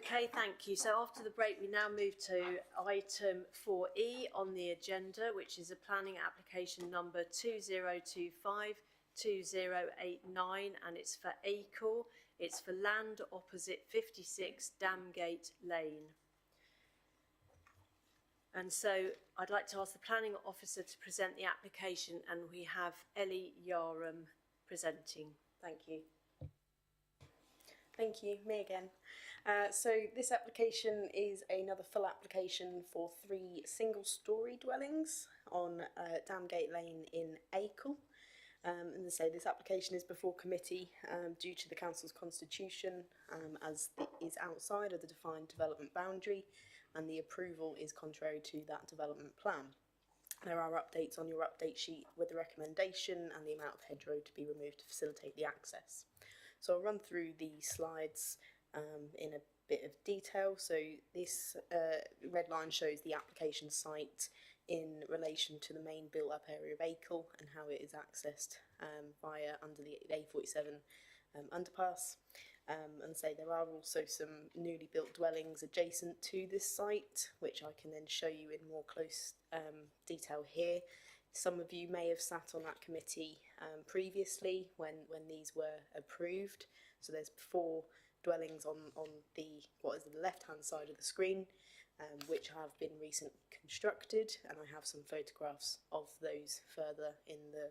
Okay, thank you. So after the break, we now move to item 4E on the agenda, which is a planning application number 2025-2089, and it's for ACOR. It's for land opposite 56 Damgate Lane. And so I'd like to ask the planning officer to present the application, and we have Ellie Yaram presenting. Thank you. Thank you, me again. So this application is another full application for 3 single-storey dwellings on Damgate Lane in Acle. And so this application is before committee due to the council's constitution, as it is outside of the defined development boundary, and the approval is contrary to that development plan. There are updates on your update sheet with the recommendation and the amount of hedgerow to be removed to facilitate the access. So I'll run through the slides in a bit of detail. So this red line shows the application site in relation to the main built-up area of Acle and how it is accessed via under the A47 underpass. And so there are also some newly built dwellings adjacent to this site, which I can then show you in more close detail here. Some of you may have sat on that committee previously when these were approved. So there's 4 dwellings on the what is the left-hand side of the screen, which have been recently constructed, and I have some photographs of those further in the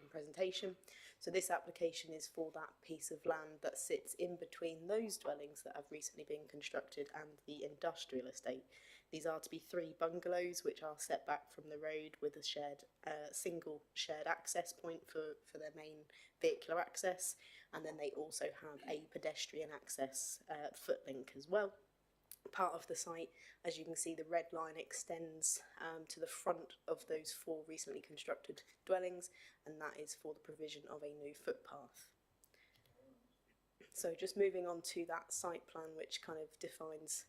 presentation. So this application is for that piece of land that sits in between those dwellings that have recently been constructed and the industrial estate. These are to be 3 bungalows which are set back from the road with a shared single shared access point for their main vehicular access, and then they also have a pedestrian access footlink as well. Part of the site, as you can see, the red line extends to the front of those 4 recently constructed dwellings, and that is for the provision of a new footpath. So just moving on to that site plan, which kind of defines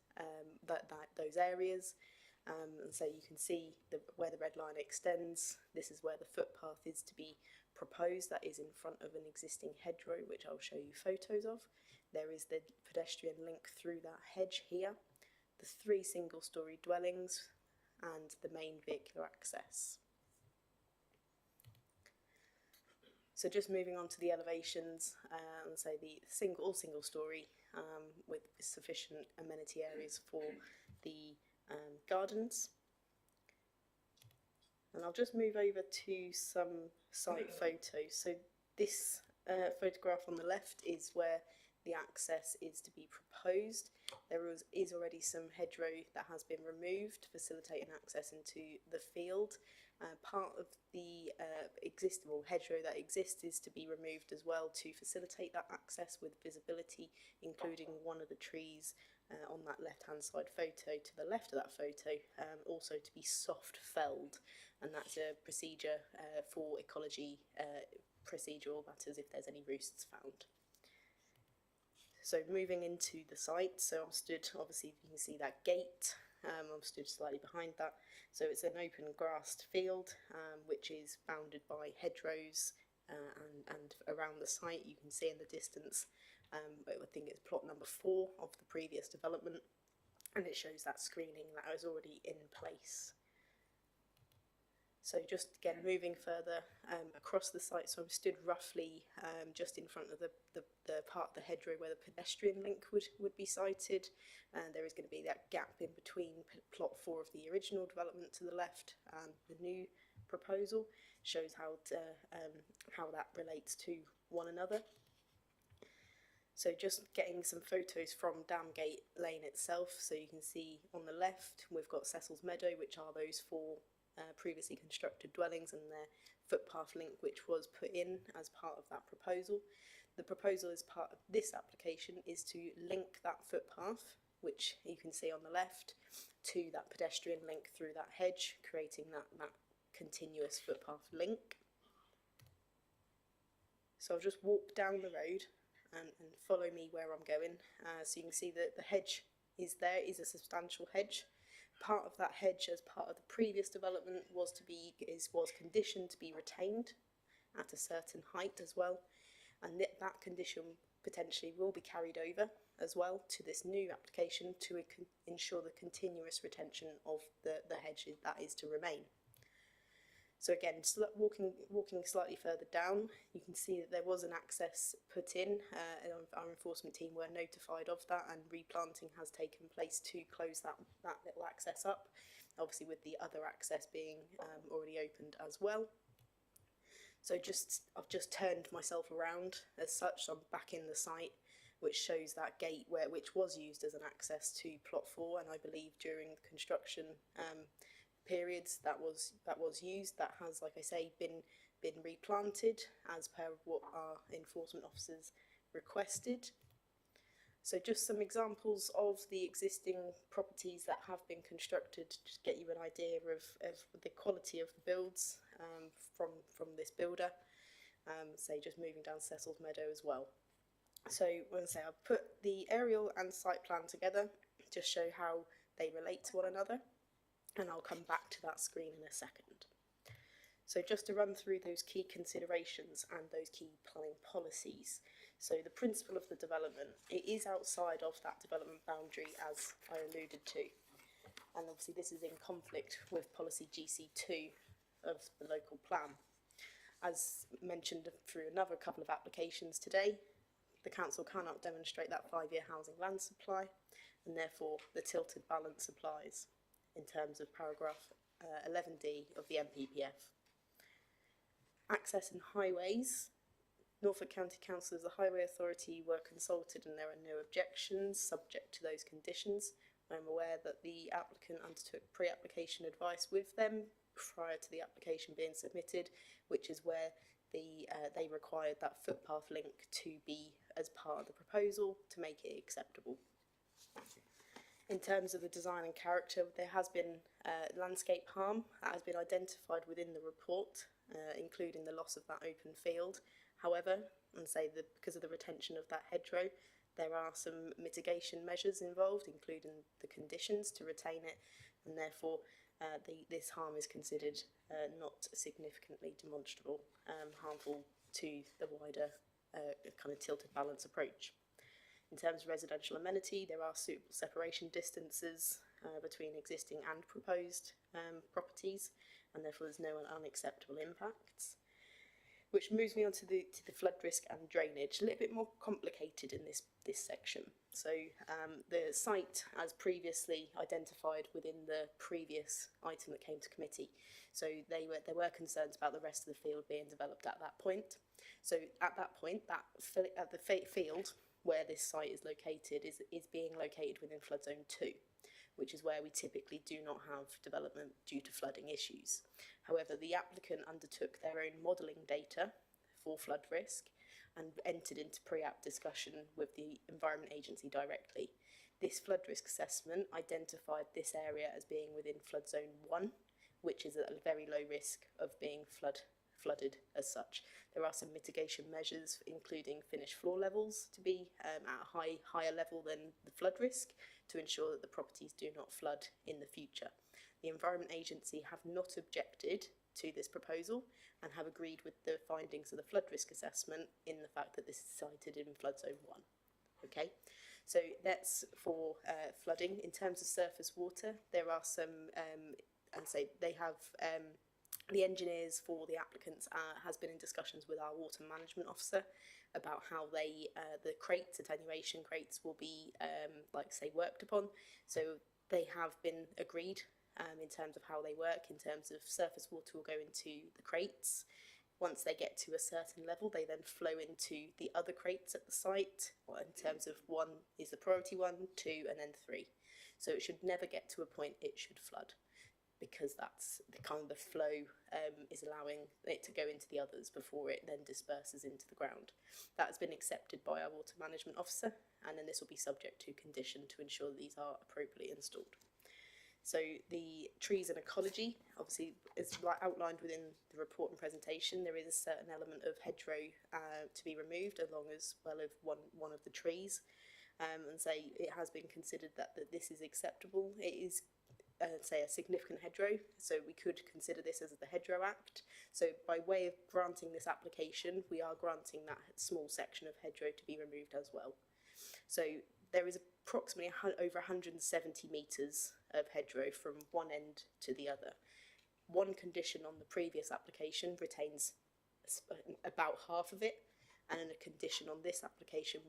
those areas. And so you can see where the red line extends. This is where the footpath is to be proposed. That is in front of an existing hedgerow, which I'll show you photos of. There is the pedestrian link through that hedge here, the 3 single-storey dwellings, and the main vehicular access. So just moving on to the elevations, and so the single-storey with sufficient amenity areas for the gardens. And I'll just move over to some site photos. So this photograph on the left is where the access is to be proposed. There is already some hedgerow that has been removed to facilitate an access into the field. Part of the existing hedgerow that exists is to be removed as well to facilitate that access with visibility, including one of the trees on that left-hand side photo to the left of that photo, also to be soft felled, and that's a procedure for ecology procedural matters if there's any roosts found. So moving into the site, so I'm stood, obviously you can see that gate, I'm stood slightly behind that. So it's an open grassed field which is bounded by hedgerows, and around the site you can see in the distance, I think it's plot number 4 of the previous development, and it shows that screening that was already in place. So just again moving further across the site, so I'm stood roughly just in front of the part of the hedgerow where the pedestrian link would be sited, and there is going to be that gap in between plot 4 of the original development to the left and the new proposal. Shows how that relates to one another. So just getting some photos from Damgate Lane itself. So you can see on the left we've got Cecil's Meadow, which are those 4 previously constructed dwellings and their footpath link, which was put in as part of that proposal. The proposal as part of this application is to link that footpath, which you can see on the left, to that pedestrian link through that hedge, creating that continuous footpath link. So I'll just walk down the road and follow me where I'm going. So you can see that the hedge is a substantial hedge. Part of that hedge, as part of the previous development, was conditioned to be retained at a certain height as well, and that condition potentially will be carried over as well to this new application to ensure the continuous retention of the hedge that is to remain. So again, walking slightly further down, you can see that there was an access put in, and our enforcement team were notified of that, and replanting has taken place to close that little access up, obviously with the other access being already opened as well. So I've just turned myself around as such, so I'm back in the site, which shows that gate which was used as an access to plot 4, and I believe during the construction periods that was used. That has, like I say, been replanted as per what our enforcement officers requested. So just some examples of the existing properties that have been constructed, to just get you an idea of the quality of the builds from this builder. Say just moving down Cecil's Meadow as well. So when I say I've put the aerial and site plan together, just show how they relate to one another, and I'll come back to that screen in a second. So just to run through those key considerations and those key planning policies. So the principle of the development, it is outside of that development boundary, as I alluded to, and obviously this is in conflict with policy GC2 of the local plan. As mentioned through another couple of applications today, the council cannot demonstrate that 5-year housing land supply, and therefore the tilted balance applies in terms of paragraph 11D of the NPPF. Access and highways. Norfolk County Council as the Highway Authority were consulted and there are no objections subject to those conditions. I'm aware that the applicant undertook pre-application advice with them prior to the application being submitted, which is where they required that footpath link to be as part of the proposal to make it acceptable. In terms of the design and character, there has been landscape harm that has been identified within the report, including the loss of that open field. However, because of the retention of that hedgerow, there are some mitigation measures involved, including the conditions to retain it, and therefore this harm is considered not significantly demonstrable, harmful to the wider kind of tilted balance approach. In terms of residential amenity, there are suitable separation distances between existing and proposed properties, and therefore there's no unacceptable impacts. Which moves me on to the flood risk and drainage, a little bit more complicated in this section. So the site, as previously identified within the previous item that came to committee, so there were concerns about the rest of the field being developed at that point. So at that point, the field where this site is located is being located within flood zone 2, which is where we typically do not have development due to flooding issues. However, the applicant undertook their own modelling data for flood risk and entered into pre-app discussion with the Environment Agency directly. This flood risk assessment identified this area as being within flood zone 1, which is at a very low risk of being flooded as such. There are some mitigation measures, including finished floor levels to be at a higher level than the flood risk, to ensure that the properties do not flood in the future. The Environment Agency have not objected to this proposal and have agreed with the findings of the flood risk assessment in the fact that this is sited in flood zone 1. Okay, so that's for flooding. In terms of surface water, there are some, the engineers for the applicants has been in discussions with our water management officer about how the crates, attenuation crates, will be worked upon. So they have been agreed in terms of how they work. In terms of surface water will go into the crates. Once they get to a certain level, they then flow into the other crates at the site. In terms of 1 is the priority 1, 2, and then 3. So it should never get to a point it should flood, because that's the kind of the flow is allowing it to go into the others before it then disperses into the ground. That has been accepted by our water management officer, and then this will be subject to condition to ensure that these are appropriately installed. So the trees and ecology, obviously, is outlined within the report and presentation. There is a certain element of hedgerow to be removed, along as well as one of the trees, and say it has been considered that this is acceptable. It is say a significant hedgerow, so we could consider this as the Hedgerow Act. So by way of granting this application, we are granting that small section of hedgerow to be removed as well. So there is approximately over 170 metres of hedgerow from one end to the other. One condition on the previous application retains about half of it, and a condition on this application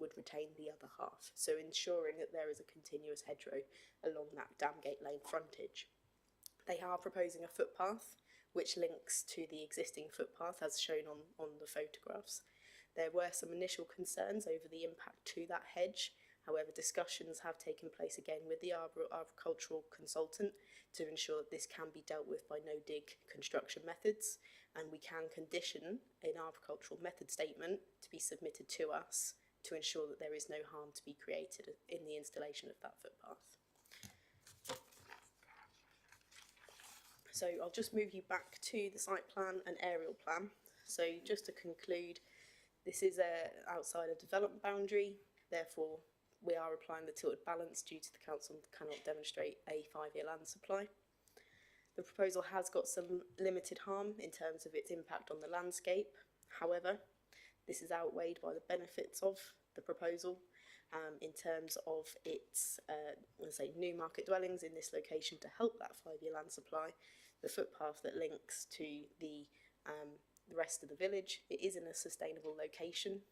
would retain the other half, so ensuring that there is a continuous hedgerow along that Damgate Lane frontage. They are proposing a footpath which links to the existing footpath as shown on the photographs. There were some initial concerns over the impact to that hedge. However, discussions have taken place again with the arboricultural consultant to ensure that this can be dealt with by no-dig construction methods, and we can condition an arboricultural method statement to be submitted to us to ensure that there is no harm to be created in the installation of that footpath. So I'll just move you back to the site plan and aerial plan. So just to conclude, this is outside a development boundary, therefore we are applying the tilted balance due to the council cannot demonstrate a 5-year land supply. The proposal has got some limited harm in terms of its impact on the landscape. However, this is outweighed by the benefits of the proposal in terms of its new market dwellings in this location to help that 5-year land supply, the footpath that links to the rest of the village. It is in a sustainable location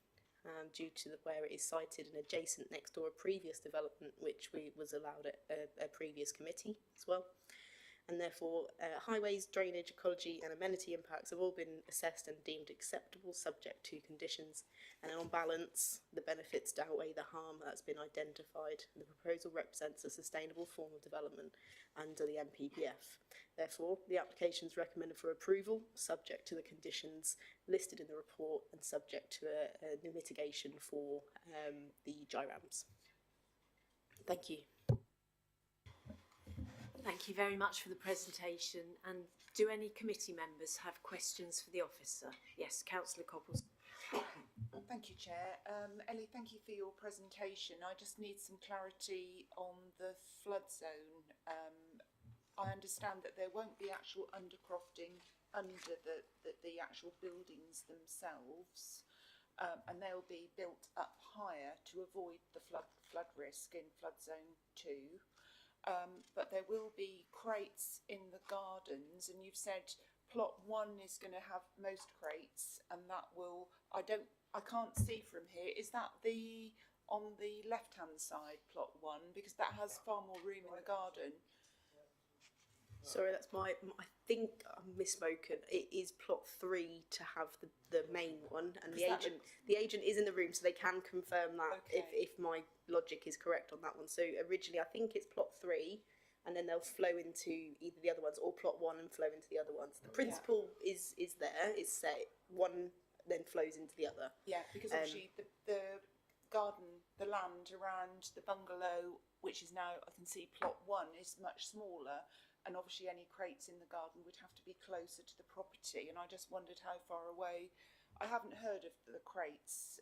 due to where it is sited and adjacent next door a previous development which was allowed at a previous committee as well. And therefore highways, drainage, ecology and amenity impacts have all been assessed and deemed acceptable subject to conditions, and on balance the benefits outweigh the harm that's been identified. The proposal represents a sustainable form of development under the MPPF. Therefore the application is recommended for approval subject to the conditions listed in the report and subject to a mitigation for the GIRAMs. Thank you. Thank you very much for the presentation. And do any committee members have questions for the officer? Yes, Councillor Copples. Thank you, Chair. Ellie, thank you for your presentation. I just need some clarity on the flood zone. I understand that there won't be actual undercrofting under the actual buildings themselves, and they'll be built up higher to avoid the flood risk in flood zone 2. But there will be crates in the gardens, and you've said plot 1 is going to have most crates, and that will, I can't see from here, is that on the left hand side, plot 1, because that has far more room in the garden? Sorry, that's I think I've misspoken. It is plot 3 to have the main one, and the agent is in the room, so they can confirm that. Okay. if my logic is correct on that one. So originally I think it's plot 3, and then they'll flow into either the other ones or plot 1 and flow into the other ones. The principle is there, is set. One then flows into the other. Yeah, because obviously the garden, the land around the bungalow, which is now, I can see plot 1, is much smaller. And obviously any crates in the garden would have to be closer to the property, and I just wondered how far away. I haven't heard of the crates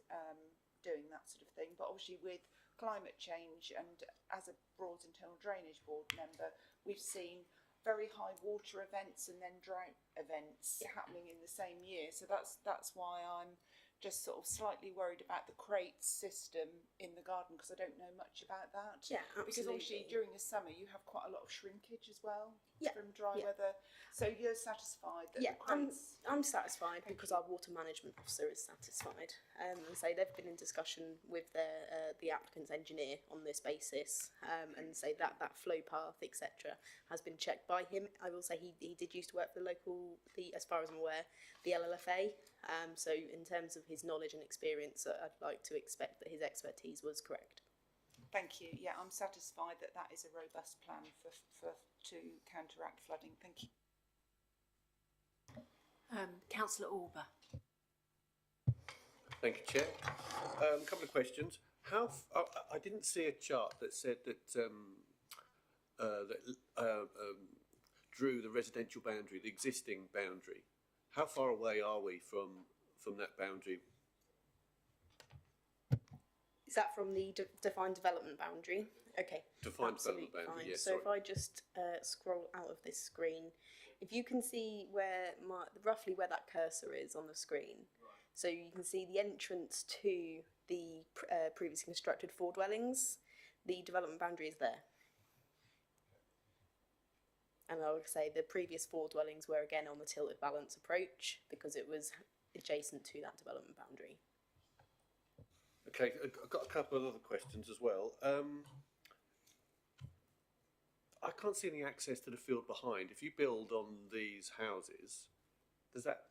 doing that sort of thing, but obviously with climate change and as a Broads Internal Drainage Board member, we've seen very high water events and then drought events happening in the same year, so that's why I'm just sort of slightly worried about the crate system in the garden, because I don't know much about that. Yeah, absolutely. Because obviously during the summer you have quite a lot of shrinkage as well from dry weather. So you're satisfied that the crates... I'm satisfied because our water management officer is satisfied. And so they've been in discussion with the applicant's engineer on this basis, and say that flow path, etc., has been checked by him. I will say he did used to work for as far as I'm aware, the LLFA. So in terms of his knowledge and experience, I'd like to expect that his expertise was correct. Thank you. Yeah, I'm satisfied that is a robust plan to counteract flooding. Thank you. Councillor Orber. Thank you, Chair. A couple of questions. I didn't see a chart that said that drew the residential boundary, the existing boundary. How far away are we from that boundary? Is that from the defined development boundary? Okay, Defined absolutely development boundary, fine. yes, So sorry. if I just scroll out of this screen, if you can see where roughly where that cursor is on the screen, so you can see the entrance to the previously constructed 4 dwellings, the development boundary is there. And I would say the previous 4 dwellings were again on the tilted balance approach because it was adjacent to that development boundary. Okay, I've got a couple of other questions as well. I can't see any access to the field behind. If you build on these houses,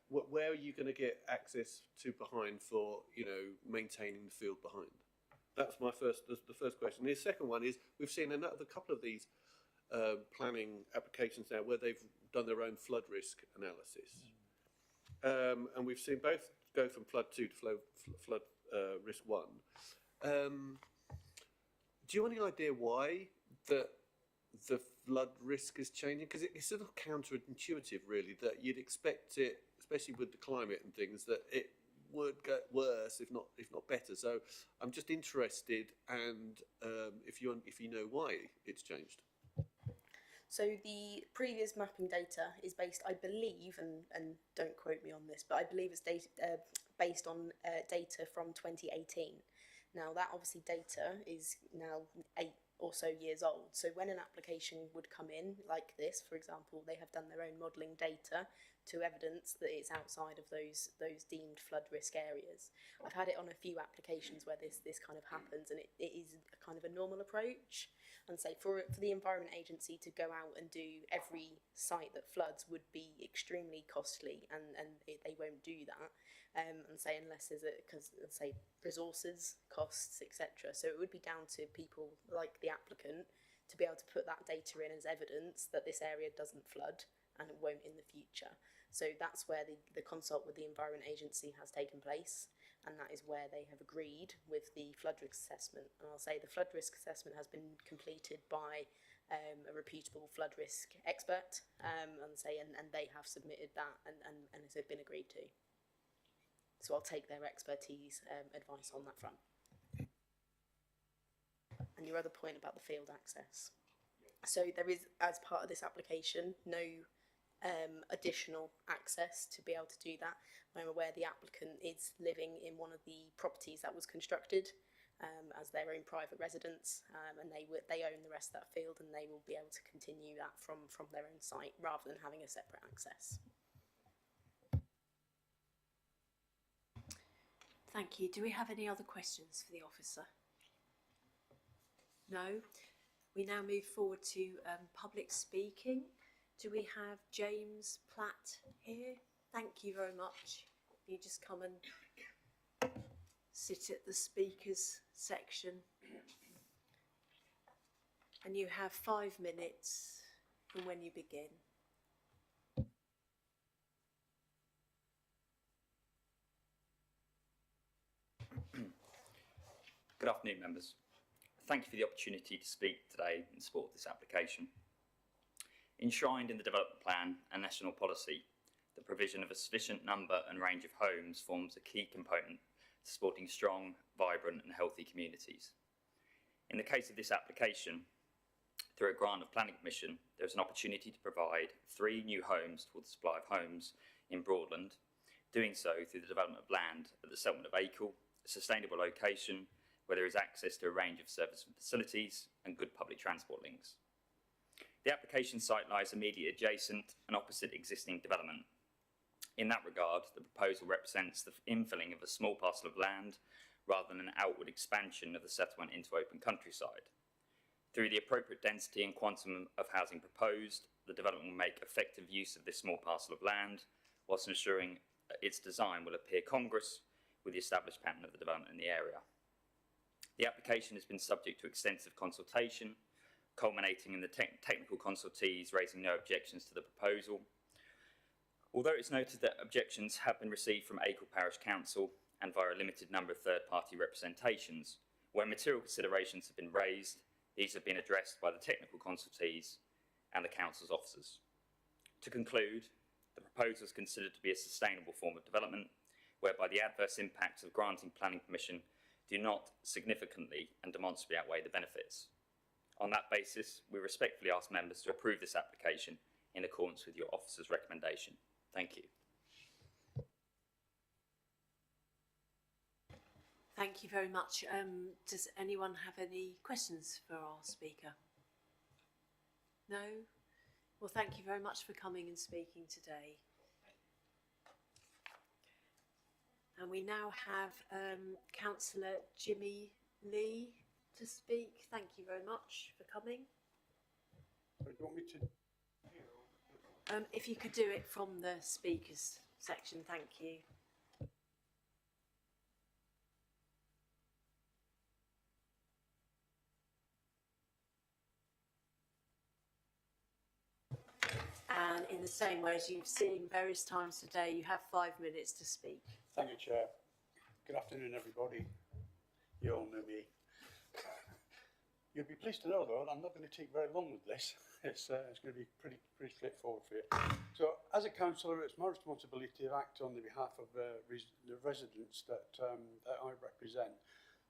where are you going to get access to behind for, maintaining the field behind? That's the first question. The second one is, we've seen a couple of these planning applications now where they've done their own flood risk analysis. And we've seen both go from flood 2 to flood risk 1. Do you have any idea why the flood risk is changing? Because it's sort of counterintuitive, really, that you'd expect it, especially with the climate and things, that it would get worse, if not better. So I'm just interested, and if you know why it's changed. So the previous mapping data is based, I believe, and don't quote me on this, but I believe it's based on data from 2018. Now that obviously data is now 8 or so years old. So when an application would come in like this, for example, they have done their own modelling data to evidence that it's outside of those deemed flood risk areas. I've had it on a few applications where this kind of happens, and it is a kind of a normal approach. And say for the Environment Agency to go out and do every site that floods would be extremely costly, and they won't do that. And say unless there's say resources, costs, etc. So it would be down to people like the applicant to be able to put that data in as evidence that this area doesn't flood and it won't in the future. So that's where the consult with the Environment Agency has taken place, and that is where they have agreed with the flood risk assessment. And I'll say the flood risk assessment has been completed by a reputable flood risk expert, and they have submitted that, and it's been agreed to. So I'll take their expertise advice on that front. And your other point about the field access. So there is, as part of this application, no additional access to be able to do that. I'm aware the applicant is living in one of the properties that was constructed as their own private residence, and they own the rest of that field, and they will be able to continue that from their own site rather than having a separate access. Thank you. Do we have any other questions for the officer? No? We now move forward to public speaking. Do we have James Platt here? Thank you very much. You just come and sit at the speakers section. And you have 5 minutes from when you begin. Good afternoon, members. Thank you for the opportunity to speak today in support of this application. Enshrined in the development plan and national policy, the provision of a sufficient number and range of homes forms a key component to supporting strong, vibrant and healthy communities. In the case of this application, through a grant of planning permission, there is an opportunity to provide 3 new homes towards the supply of homes in Broadland, doing so through the development of land at the settlement of Acle, a sustainable location where there is access to a range of service and facilities and good public transport links. The application site lies immediately adjacent and opposite existing development. In that regard, the proposal represents the infilling of a small parcel of land rather than an outward expansion of the settlement into open countryside. Through the appropriate density and quantum of housing proposed, the development will make effective use of this small parcel of land, whilst ensuring its design will appear congruous with the established pattern of the development in the area. The application has been subject to extensive consultation, culminating in the technical consultees raising no objections to the proposal. Although it's noted that objections have been received from Acle Parish Council and via a limited number of third-party representations, where material considerations have been raised, these have been addressed by the technical consultees and the Council's officers. To conclude, the proposal is considered to be a sustainable form of development, whereby the adverse impacts of granting planning permission do not significantly and demonstrably outweigh the benefits. On that basis, we respectfully ask members to approve this application in accordance with your officer's recommendation. Thank you. Thank you very much. Does anyone have any questions for our speaker? No? Well, thank you very much for coming and speaking today. And we now have Councillor Jimmy Lee to speak. Thank you very much for coming. So do you want me to? If you could do it from the speakers section, thank you. And in the same way as you've seen various times today, you have 5 minutes to speak. Thank you, Chair. Good afternoon, everybody. You all know me. You'll be pleased to know, though, I'm not going to take very long with this. It's going to be pretty straightforward for you. So, as a councillor, it's my responsibility to act on the behalf of the residents that I represent.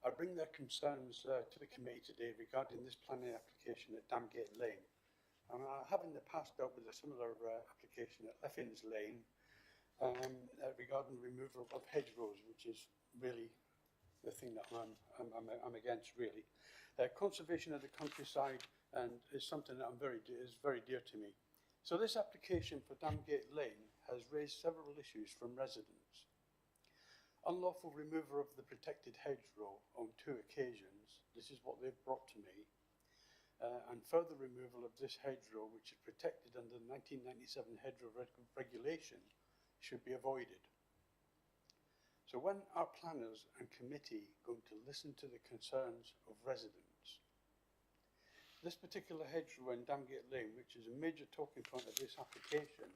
I bring their concerns to the committee today regarding this planning application at Damgate Lane. And I have in the past dealt with a similar application at Leffins Lane regarding the removal of hedgerows, which is really the thing that I'm against, really. Conservation of the countryside and is something that is very dear to me. So this application for Damgate Lane has raised several issues from residents. Unlawful removal of the protected hedgerow on 2 occasions. This is what they've brought to me. And further removal of this hedgerow, which is protected under the 1997 hedgerow regulation, should be avoided. So when are planners and committee going to listen to the concerns of residents? This particular hedgerow in Damgate Lane, which is a major talking point of this application,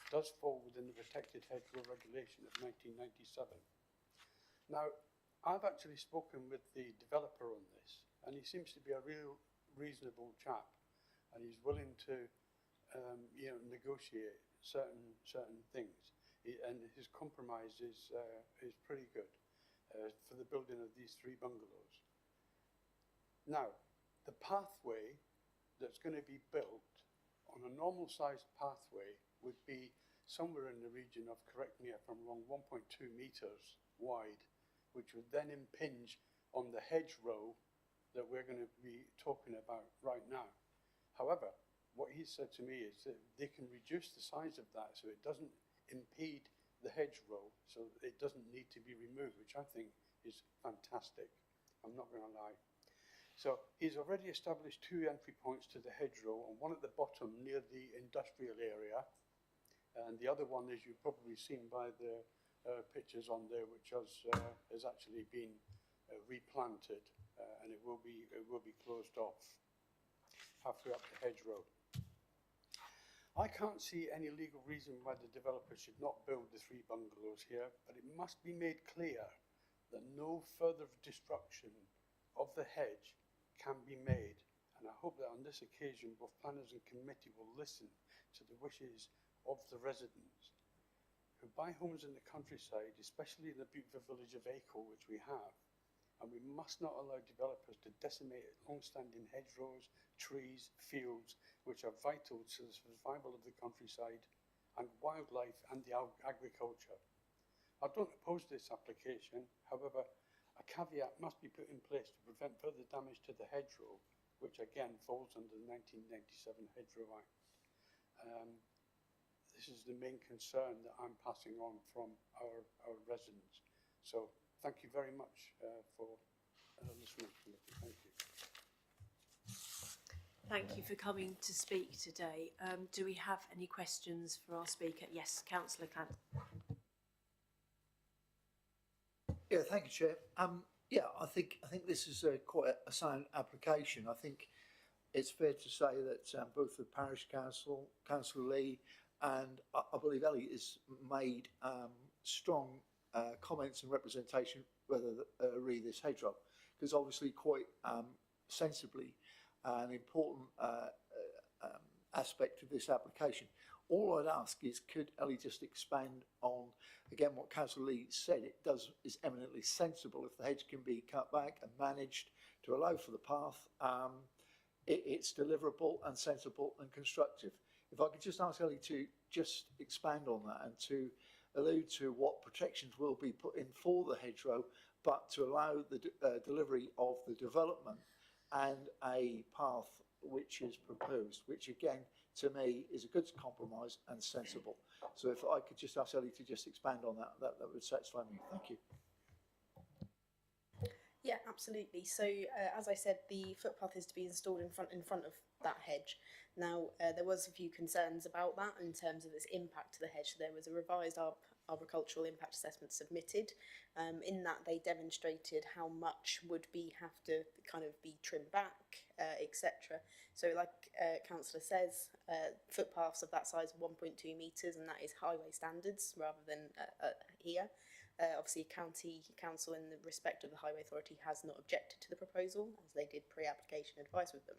does fall within the protected hedgerow regulation of 1997. Now, I've actually spoken with the developer on this, and he seems to be a real reasonable chap, and he's willing to negotiate certain things, and his compromise is pretty good for the building of these 3 bungalows. Now, the pathway that's going to be built on a normal sized pathway would be somewhere in the region of, correct me if I'm wrong, 1.2 metres wide, which would then impinge on the hedgerow that we're going to be talking about right now. However, what he said to me is that they can reduce the size of that so it doesn't impede the hedgerow, so it doesn't need to be removed, which I think is fantastic. I'm not going to lie. So he's already established 2 entry points to the hedgerow, and one at the bottom near the industrial area, and the other one, as you've probably seen by the pictures on there, which has actually been replanted, and it will be closed off halfway up the hedgerow. I can't see any legal reason why the developer should not build the 3 bungalows here, but it must be made clear that no further destruction of the hedge can be made, and I hope that on this occasion both planners and committee will listen to the wishes of the residents who buy homes in the countryside, especially in the beautiful village of Acle, which we have, and we must not allow developers to decimate long-standing hedgerows, trees, fields, which are vital to the survival of the countryside and wildlife and the agriculture. I don't oppose this application, however, a caveat must be put in place to prevent further damage to the hedgerow, which again falls under the 1997 Hedgerow Act. This is the main concern that I'm passing on from our residents. So thank you very much for listening to me. Thank you. Thank you for coming to speak today. Do we have any questions for our speaker? Yes, Councillor Cant. Yeah, thank you, Chair. I think this is quite a sound application. I think it's fair to say that both the parish council, Councillor Lee, and I believe Ellie has made strong comments and representation whether re this hedgerow, because obviously quite sensibly an important aspect of this application. All I'd ask is, could Ellie just expand on, again, what Councillor Lee said? It is eminently sensible if the hedge can be cut back and managed to allow for the path. it's deliverable and sensible and constructive. If I could just ask Ellie to just expand on that and to allude to what protections will be put in for the hedgerow, but to allow the delivery of the development and a path which is proposed, which again, to me, is a good compromise and sensible. So if I could just ask Ellie to just expand on that, that would satisfy me. Thank you. Yeah, absolutely. So, as I said, the footpath is to be installed in front of that hedge. Now, there was a few concerns about that in terms of its impact to the hedge. There was a revised arboricultural impact assessment submitted. In that, they demonstrated how much would have to kind of be trimmed back, etc. So, like Councillor says, footpaths of that size are 1.2 metres, and that is highway standards rather than here. Obviously, County Council, in the respect of the Highway Authority, has not objected to the proposal, as they did pre-application advice with them.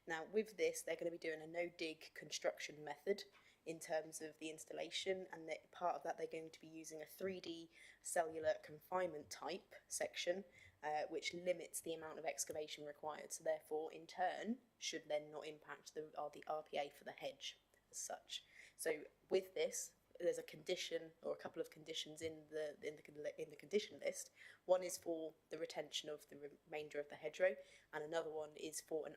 Now, with this, they're going to be doing a no-dig construction method in terms of the installation, and part of that, they're going to be using a 3D cellular confinement type section, which limits the amount of excavation required. So, therefore, in turn, should then not impact the RPA for the hedge as such. So, with this, there's a condition or a couple of conditions in the condition list. One is for the retention of the remainder of the hedgerow, and another one is for an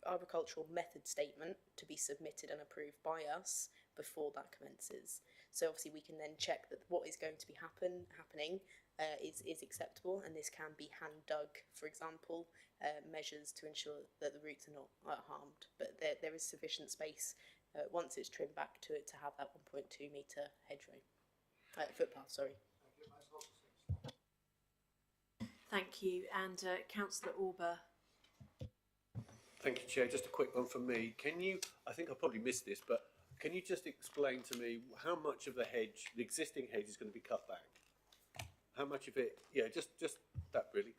arboricultural method statement to be submitted and approved by us before that commences. So obviously we can then check that what is going to be happening is acceptable, and this can be hand dug, for example, measures to ensure that the roots are not harmed. But there is sufficient space once it's trimmed back to have that 1.2 metre hedgerow, footpath, sorry. Thank you. And Councillor Orber. Thank you, Chair. Just a quick one from me. Can you, I think I probably missed this, but can you just explain to me how much of the hedge, the existing hedge, is going to be cut back? How much of it? Yeah, just that really.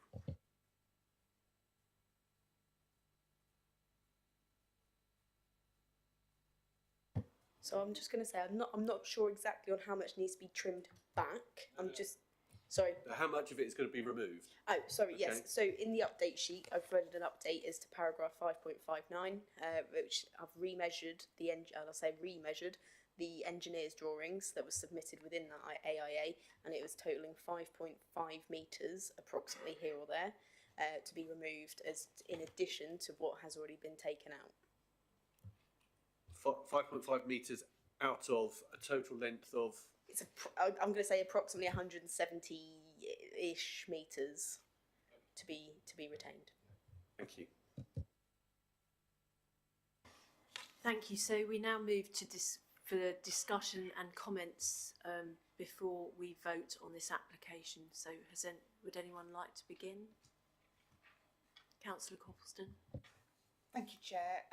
So I'm just going to say I'm not sure exactly on how much needs to be trimmed back. I'm just sorry. How much of it is going to be removed? Oh, sorry. Okay. Yes. So in the update sheet, I've added an update as to paragraph 5.59, which I've remeasured the engineer's drawings that was submitted within that AIA, and it was totalling 5.5 metres, approximately here or there, to be removed as in addition to what has already been taken out. 5.5 metres out of a total length of? I'm going to say approximately 170-ish metres to be retained. Thank you. Thank you. So we now move to for the discussion and comments before we vote on this application. So would anyone like to begin? Councillor Copleston. Thank you, Chair.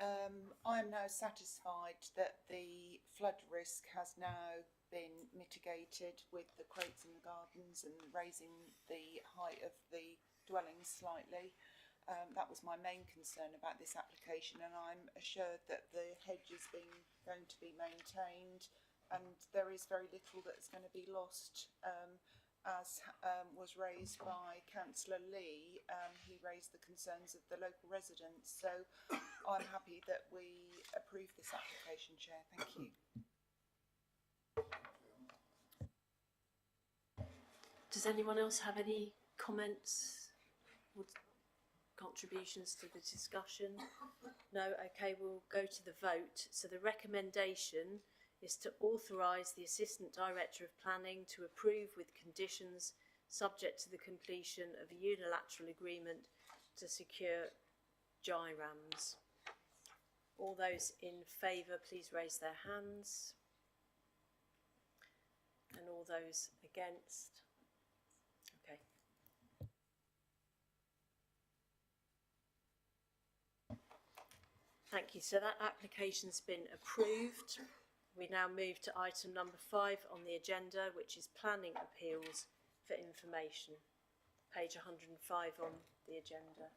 I am now satisfied that the flood risk has now been mitigated with the crates in the gardens and raising the height of the dwellings slightly. That was my main concern about this application, and I'm assured that the hedge is going to be maintained, and there is very little that's going to be lost. As was raised by Councillor Lee, he raised the concerns of the local residents. So I'm happy that we approve this application, Chair. Thank you. Does anyone else have any comments or contributions to the discussion? No? Okay, we'll go to the vote. So the recommendation is to authorise the Assistant Director of Planning to approve with conditions subject to the completion of a unilateral agreement to secure GIRAMs. All those in favour, please raise their hands. And all those against? Okay. Thank you. So that application's been approved. We now move to item number 5 on the agenda, which is planning appeals for information. Page 105 on the agenda.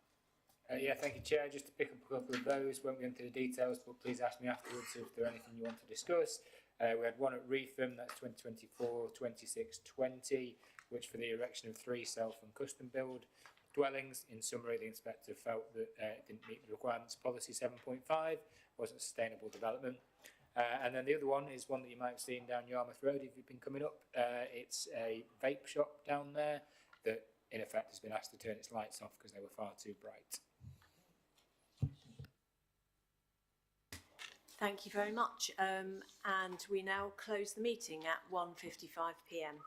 Yeah, thank you, Chair. Just to pick up a couple of those, won't go into the details, but please ask me afterwards if there's anything you want to discuss. We had one at Reetham, that's 2024-26-20, which for the erection of 3 self and custom build. dwellings. In summary, the inspector felt that it didn't meet the requirements of policy 7.5, wasn't sustainable development. And then the other one is one that you might have seen down Yarmouth Road if you've been coming up. It's a vape shop down there that in effect has been asked to turn its lights off because they were far too bright. Thank you very much. And we now close the meeting at 1:55 p.m.